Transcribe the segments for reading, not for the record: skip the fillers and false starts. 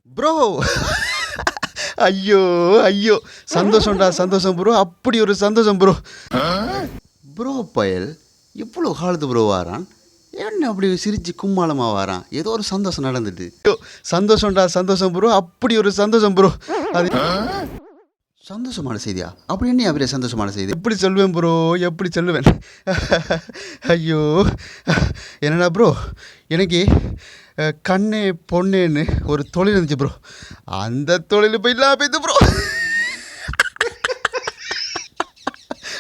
bro ஐயோ ஐயோ சந்தோஷம்டா சந்தோஷம் ப்ரோ அப்படி ஒரு சந்தோஷம் ப்ரோ ப்ரோ பயல் இவ்வளோ காலத்து ப்ரோ வாரான் என்ன அப்படி சிரிச்சு கும்மாளமாக வாரான் ஏதோ ஒரு சந்தோஷம் நடந்துட்டு ஐயோ சந்தோஷம்டா சந்தோஷம் ப்ரோ அப்படி ஒரு சந்தோஷம் ப்ரோ அது சந்தோஷமான செய்தியா அப்படி என்ன அப்படியே சந்தோஷமான செய்தி எப்படி சொல்லுவேன் ப்ரோ எப்படி சொல்லுவேன் ஐயோ என்னடா ப்ரோ எனக்கு கண்ணே பொண்ணேன்னு ஒரு தொழில் இருந்துச்சு ப்ரோ அந்த தொழில் போய் இல்லாம போயிது ப்ரோ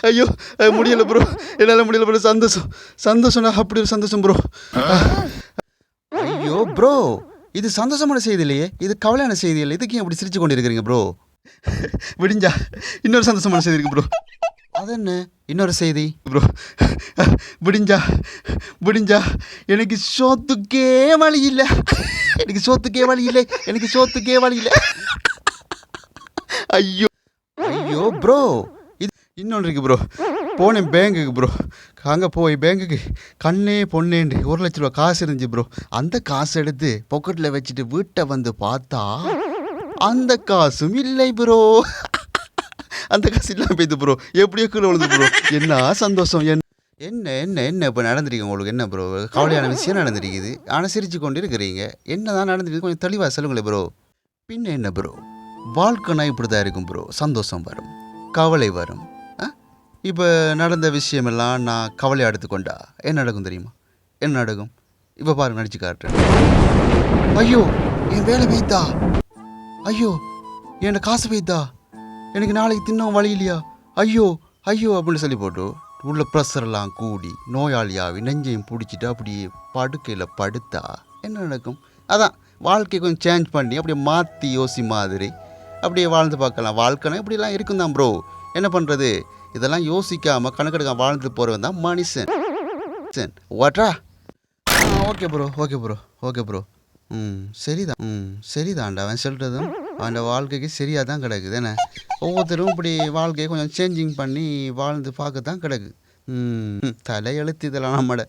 ஐயோ முடியலை ப்ரோ என்னால் முடியலை ப்ரோ சந்தோஷம் சந்தோஷம்டா அப்படி ஒரு சந்தோஷம் ப்ரோ ஐயோ ப்ரோ இது சந்தோஷமான செய்தி இல்லையே இது கவலையான செய்தி இல்லை இதுக்கு ஏன் அப்படி சிரிச்சு கொண்டு இருக்கிறீங்க ப்ரோ விடிஞ்சா இன்னொரு சந்தோஷமான செய்தி இருக்கு ப்ரோ அது என்ன இன்னொரு செய்தி ப்ரோ விடிஞ்சா விடிஞ்சா எனக்கு சோத்துக்கே வழி இல்லை எனக்கு சோத்துக்கே வழி இல்லை எனக்கு சோத்துக்கே வழி இல்லை ஐயோ ஐயோ ப்ரோ இது இன்னொன்று இருக்கு ப்ரோ போனேன் பேங்குக்கு ப்ரோ அங்கே போய் பேங்குக்கு கண்ணே பொண்ணேண்டு 1,00,000 ரூபா காசு இருந்துச்சு ப்ரோ அந்த காசு எடுத்து பாக்கெட்டில் வச்சுட்டு வீட்டை வந்து பார்த்தா அந்த காசும் இல்லை ப்ரோ அந்த காசு இல்லாமல் போய்து ப்ரோ எப்படியோ கீழே விழுந்து ப்ரோ என்ன சந்தோஷம் என்ன என்ன என்ன இப்போ நடந்திருக்கு உங்களுக்கு என்ன ப்ரோ கவலையான விஷயம் நடந்திருக்குது ஆனால் சிரிச்சு கொண்டு இருக்கிறீங்க என்ன தான் நடந்திருக்கு கொஞ்சம் தெளிவாக சொல்லுங்களேன் ப்ரோ பின்ன என்ன ப்ரோ வாழ்க்கைனா இப்படி தான் இருக்கும் ப்ரோ சந்தோஷம் வரும் கவலை வரும் இப்போ நடந்த விஷயமெல்லாம் நான் கவலையாக எடுத்துக்கொண்டா என்ன நடக்கும் தெரியுமா என்ன நடக்கும் இப்போ பாருங்க நடிச்சு காட்டுறேன் ஐயோ என் வேலை வைத்தா ஐயோ என் காசு வைத்தா எனக்கு நாளைக்கு தின்னும் வழி இல்லையா ஐயோ ஐயோ அப்படின்னு சொல்லி போட்டு உள்ள ப்ரெஷர்லாம் கூடி நோயாளியாகி நெஞ்சையும் பிடிச்சிட்டு அப்படியே படுக்கையில் படுத்தா என்ன நடக்கும் அதான் வாழ்க்கையை கொஞ்சம் சேஞ்ச் பண்ணி அப்படியே மாற்றி யோசி மாதிரி அப்படியே வாழ்ந்து பார்க்கலாம் வாழ்க்கைனா இப்படிலாம் இருக்கும் தான் ப்ரோ என்ன பண்ணுறது இதெல்லாம் யோசிக்காமல் கணக்கெடுக்காம வாழ்ந்துட்டு போகிறவன் தான் மனுஷன் Vadra okay bro okay bro okay bro சரிதான் சரிதான்டா அவன் சொல்கிறதும் அவன் வாழ்க்கைக்கு சரியாக தான் கிடக்குது என்ன ஒவ்வொருத்தரும் இப்படி வாழ்க்கையை கொஞ்சம் சேஞ்சிங் பண்ணி வாழ்ந்து பார்க்க தான் கிடக்கு தலையெழுத்து இதெல்லாம் நம்மட